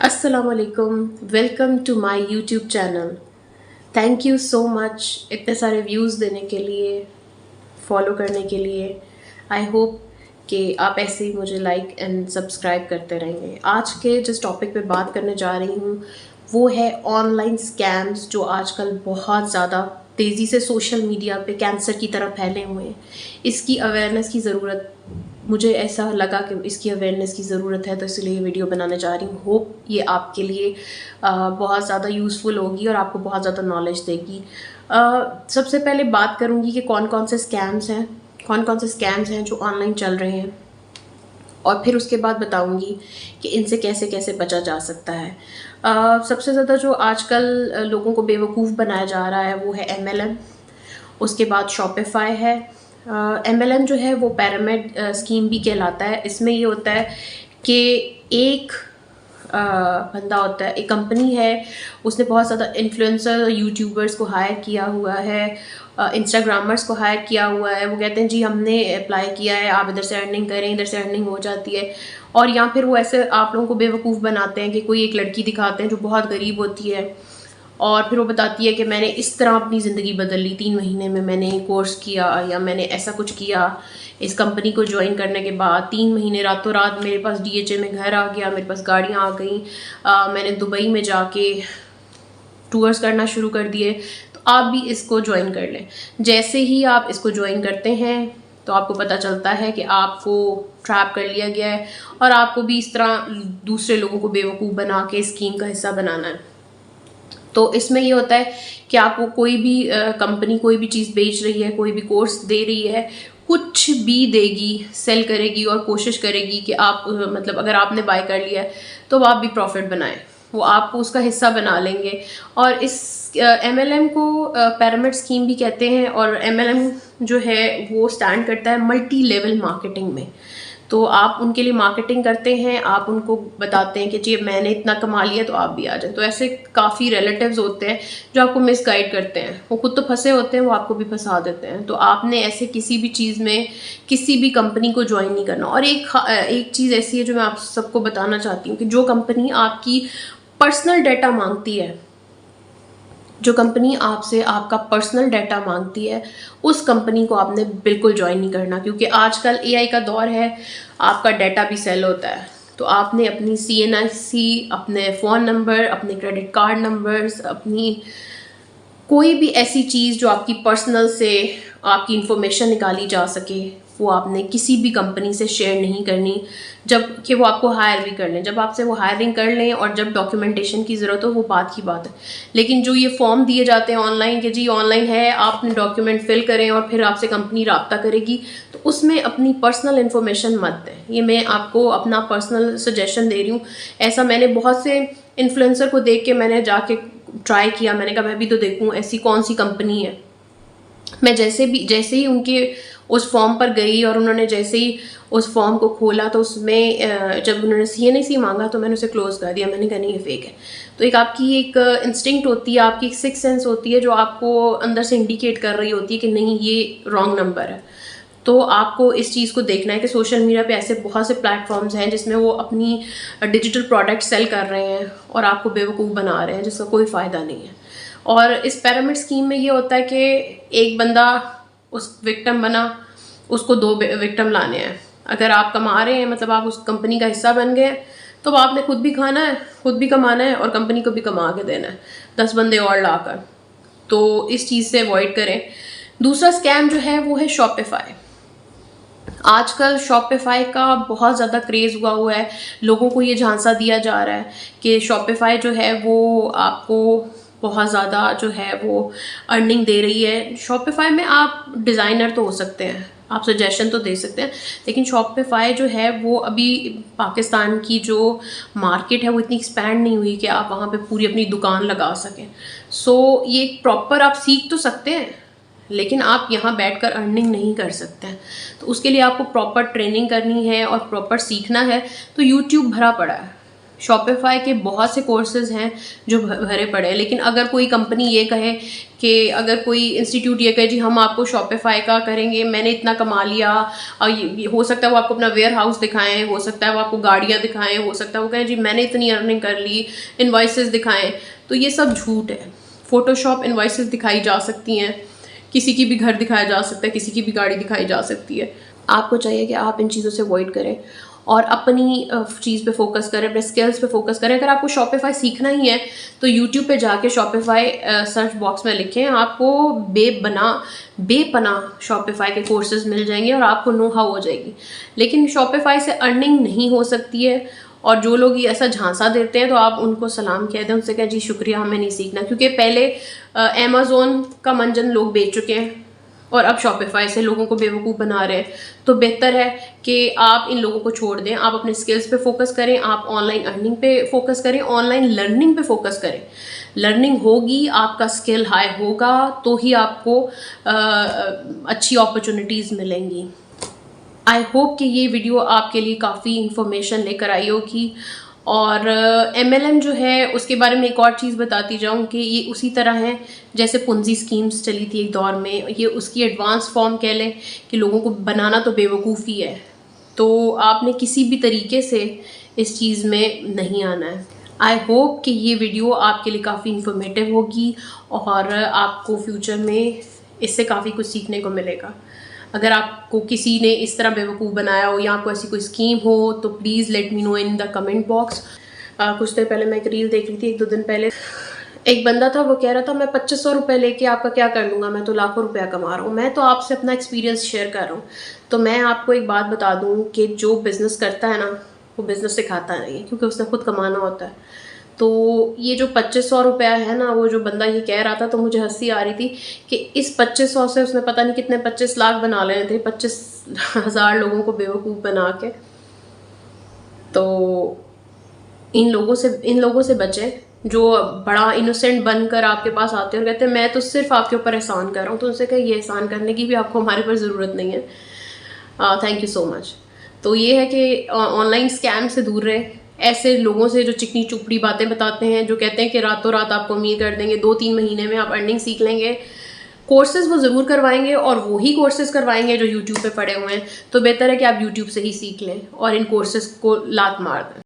अस्सलामुअलैकुम, welcome to my YouTube channel. Thank you so much इतने सारे व्यूज़ देने के लिए, फॉलो करने के लिए। आई होप कि आप ऐसे ही मुझे लाइक एंड सब्सक्राइब करते रहेंगे। आज के जिस टॉपिक पे बात करने जा रही हूँ वो है ऑनलाइन स्कैम्स, जो आजकल बहुत ज़्यादा तेज़ी से सोशल मीडिया पे कैंसर की तरह फैले हुए हैं। इसकी अवेयरनेस की ज़रूरत, मुझे ऐसा लगा कि इसकी अवेयरनेस की ज़रूरत है, तो इसलिए ये वीडियो बनाने जा रही हूँ। होप ये आपके लिए बहुत ज़्यादा यूज़फुल होगी और आपको बहुत ज़्यादा नॉलेज देगी। सबसे पहले बात करूँगी कि कौन कौन से स्कैम्स हैं जो ऑनलाइन चल रहे हैं, और फिर उसके बाद बताऊंगी कि इनसे कैसे कैसे बचा जा सकता है। सबसे ज़्यादा जो आजकल लोगों को बेवकूफ़ बनाया जा रहा है वो है MLM। उसके बाद शॉपिफाई है। MLM जो है वो पिरामिड स्कीम भी कहलाता है। इसमें ये होता है कि एक बंदा होता है, एक कंपनी है, उसने बहुत ज़्यादा इन्फ्लुएंसर यूट्यूबर्स को हायर किया हुआ है, इंस्टाग्रामर्स को हायर किया हुआ है। वो कहते हैं जी हमने अप्लाई किया है, आप इधर से अर्निंग करें, इधर से अर्निंग हो जाती है। और या फिर वो ऐसे आप लोगों को बेवकूफ़ बनाते हैं कि कोई एक लड़की दिखाते हैं जो बहुत गरीब होती है, और फिर वो बताती है कि मैंने इस तरह अपनी ज़िंदगी बदल ली, 3 महीने में मैंने कोर्स किया या मैंने ऐसा कुछ किया। इस कंपनी को ज्वाइन करने के बाद 3 महीने रातों रात मेरे पास DHA में घर आ गया, मेरे पास गाड़ियाँ आ गई, मैंने दुबई में जाके टूर्स करना शुरू कर दिए। तो आप भी इसको ज्वाइन कर लें। जैसे ही आप इसको ज्वाइन करते हैं तो आपको पता चलता है कि आपको ट्रैप कर लिया गया है और आपको भी इस तरह दूसरे लोगों को बेवकूफ़ बना के स्कीम का हिस्सा बनाना है। तो इसमें ये होता है कि आपको कोई भी कंपनी कोई भी चीज़ बेच रही है, कोई भी कोर्स दे रही है, कुछ भी देगी, सेल करेगी और कोशिश करेगी कि आप मतलब अगर आपने बाय कर लिया है तो आप भी प्रॉफिट बनाएं। वो आपको उसका हिस्सा बना लेंगे। और इस MLM को पिरामिड स्कीम भी कहते हैं। और MLM जो है वो स्टैंड करता है मल्टी लेवल मार्केटिंग में। तो आप उनके लिए मार्केटिंग करते हैं, आप उनको बताते हैं कि जी मैंने इतना कमा लिया तो आप भी आ जाए। तो ऐसे काफ़ी रिलेटिव्स होते हैं जो आपको मिसगाइड करते हैं। वो खुद तो फंसे होते हैं, वो आपको भी फंसा देते हैं। तो आपने ऐसे किसी भी चीज़ में किसी भी कंपनी को ज्वाइन नहीं करना। और एक चीज़ ऐसी है जो मैं आप सबको बताना चाहती हूँ कि जो कंपनी आपकी पर्सनल डाटा मांगती है, जो कंपनी आपसे आपका पर्सनल डाटा मांगती है, उस कंपनी को आपने बिल्कुल ज्वाइन नहीं करना। क्योंकि आजकल AI का दौर है, आपका डाटा भी सेल होता है। तो आपने अपनी CNIC, अपने फ़ोन नंबर, अपने क्रेडिट कार्ड नंबर्स, अपनी कोई भी ऐसी चीज़ जो आपकी पर्सनल से आपकी इंफॉर्मेशन निकाली जा सके, वो आपने किसी भी कंपनी से शेयर नहीं करनी जब कि वो आपको हायर भी कर लें। जब आपसे वो हायरिंग कर लें और जब डॉक्यूमेंटेशन की ज़रूरत हो, वो बात की बात है। लेकिन जो ये फॉर्म दिए जाते हैं ऑनलाइन कि जी ऑनलाइन है, आप अपने डॉक्यूमेंट फिल करें और फिर आपसे कंपनी राब्ता करेगी, तो उसमें अपनी पर्सनल इन्फॉर्मेशन मत दें। ये मैं आपको अपना पर्सनल सजेशन दे रही हूँ। ऐसा मैंने बहुत से इन्फ्लुएंसर को देख के मैंने जाके ट्राई किया। मैंने कहा मैं भी तो देखूँ ऐसी कौन सी कंपनी है। मैं जैसे ही उनके उस फॉर्म पर गई और उन्होंने जैसे ही उस फॉर्म को खोला तो उसमें जब उन्होंने CNIC मांगा तो मैंने उसे क्लोज कर दिया। मैंने कहा नहीं, ये फेक है। तो एक आपकी एक इंस्टिंक्ट होती है, आपकी एक सिक्स सेंस होती है जो आपको अंदर से इंडिकेट कर रही होती है कि नहीं, ये रॉन्ग नंबर है। तो आपको इस चीज़ को देखना है कि सोशल मीडिया पे ऐसे बहुत से प्लेटफॉर्म्स हैं जिसमें वो अपनी डिजिटल प्रोडक्ट सेल कर रहे हैं और आपको बेवकूफ़ बना रहे हैं, जिसका कोई फ़ायदा नहीं है। और इस पिरामिड स्कीम में ये होता है कि एक बंदा उस विक्टिम बना, उसको 2 विक्टिम लाने हैं। अगर आप कमा रहे हैं, मतलब आप उस कंपनी का हिस्सा बन गए, तो आपने खुद भी खाना है, खुद भी कमाना है और कंपनी को भी कमा के देना है 10 बंदे और लाकर। तो इस चीज़ से अवॉइड करें। दूसरा स्कैम जो है वो है शॉपिफाई। आजकल शॉपिफाई का बहुत ज़्यादा क्रेज़ हुआ है। लोगों को ये झांसा दिया जा रहा है कि शॉपिफाई जो है वो आपको बहुत ज़्यादा जो है वो अर्निंग दे रही है। शॉपिफाई में आप डिज़ाइनर तो हो सकते हैं, आप सजेशन तो दे सकते हैं, लेकिन शॉपिफाई जो है वो अभी पाकिस्तान की जो मार्केट है वो इतनी एक्सपैंड नहीं हुई कि आप वहाँ पे पूरी अपनी दुकान लगा सकें। सो ये प्रॉपर आप सीख तो सकते हैं, लेकिन आप यहाँ बैठकर अर्निंग नहीं कर सकते हैं। तो उसके लिए आपको प्रॉपर ट्रेनिंग करनी है और प्रॉपर सीखना है। तो यूट्यूब भरा पड़ा है, शॉपिफाई के बहुत से कोर्सेज हैं जो भरे पड़े हैं, लेकिन अगर कोई कंपनी ये कहे कि अगर कोई इंस्टीट्यूट ये कहे जी हम आपको शॉपिफाई का करेंगे, मैंने इतना कमा लिया, और ये हो सकता है वो आपको अपना वेयर हाउस दिखाएं, हो सकता है वो आपको गाड़ियाँ दिखाएं, हो सकता है वो कहें जी मैंने इतनी अर्निंग कर ली, इन्वॉइसेस दिखाएं, तो ये सब झूठ है। फोटोशॉप इन्वॉइसेस दिखाई जा सकती हैं, किसी की भी घर दिखाया जा सकता है, किसी की भी गाड़ी दिखाई जा सकती है। आपको चाहिए कि आप इन चीज़ों से अवॉइड करें और अपनी चीज़ पे फोकस करें, अपने स्किल्स पे फोकस करें। अगर आपको शॉपिफाई सीखना ही है तो यूट्यूब पे जाके शॉपिफाई सर्च बॉक्स में लिखें, आपको बेपना शॉपिफाई के कोर्सेज मिल जाएंगे और आपको नो हाउ हो जाएगी। लेकिन शॉपिफाई से अर्निंग नहीं हो सकती है, और जो लोग ये ऐसा झांसा देते हैं तो आप उनको सलाम कह दें, उनसे कहें जी शुक्रिया, हमें नहीं सीखना, क्योंकि पहले अमेज़ोन का मंजन लोग बेच चुके हैं और अब शॉपिफाई से लोगों को बेवकूफ़ बना रहे हैं। तो बेहतर है कि आप इन लोगों को छोड़ दें, आप अपने स्किल्स पे फोकस करें, आप ऑनलाइन अर्निंग पे फोकस करें, ऑनलाइन लर्निंग पे फोकस करें। लर्निंग होगी, आपका स्किल हाई होगा, तो ही आपको अच्छी अपॉर्चुनिटीज़ मिलेंगी। आई होप कि ये वीडियो आपके लिए काफ़ी इन्फॉर्मेशन लेकर आई होगी। और MLM जो है उसके बारे में एक और चीज़ बताती जाऊँ कि ये उसी तरह है जैसे पुंजी स्कीम्स चली थी एक दौर में, ये उसकी एडवांस फॉर्म कह लें कि लोगों को बनाना तो बेवकूफ़ी है। तो आपने किसी भी तरीके से इस चीज़ में नहीं आना है। आई होप कि ये वीडियो आपके लिए काफ़ी इन्फॉर्मेटिव होगी और आपको फ्यूचर में इससे काफ़ी कुछ सीखने को मिलेगा। अगर आपको किसी ने इस तरह बेवकूफ़ बनाया हो या आपको ऐसी कोई स्कीम हो तो please let me know in the comment box. कुछ देर पहले मैं एक रील देख रही थी, 1-2 दिन पहले एक बंदा था, वो कह रहा था मैं 2500 रुपये लेके आपका क्या कर लूँगा, मैं तो लाखों रुपया कमा रहा हूँ। मैं तो आपसे अपना एक्सपीरियंस शेयर कर रहा हूँ। तो मैं आपको एक बात बता दूँ कि जो बिज़नेस करता है ना वो बिज़नेस सिखाता नहीं है, क्योंकि उसने खुद कमाना होता है। तो ये जो 2500 रुपया है ना, वो जो बंदा ये कह रहा था तो मुझे हंसी आ रही थी कि इस 2500 से उसने पता नहीं कितने 25 लाख बना लेने थे, 25,000 लोगों को बेवकूफ़ बना के। तो इन लोगों से बचें जो बड़ा इनोसेंट बनकर आपके पास आते हैं और कहते हैं मैं तो सिर्फ आपके ऊपर एहसान कर रहा हूँ। तो उनसे कहें ये एहसान करने की भी आपको हमारे पर ज़रूरत नहीं है। Thank you so much. तो ये है कि ऑनलाइन स्कैम से दूर रहे, ऐसे लोगों से जो चिकनी चुपड़ी बातें बताते हैं, जो कहते हैं कि रातों रात आपको अमीर कर देंगे, 2-3 महीने में आप अर्निंग सीख लेंगे। कोर्सेज वो ज़रूर करवाएंगे और वही कोर्सेज करवाएंगे जो यूट्यूब पे पड़े हुए हैं। तो बेहतर है कि आप यूट्यूब से ही सीख लें और इन कोर्सेज को लात मार दें।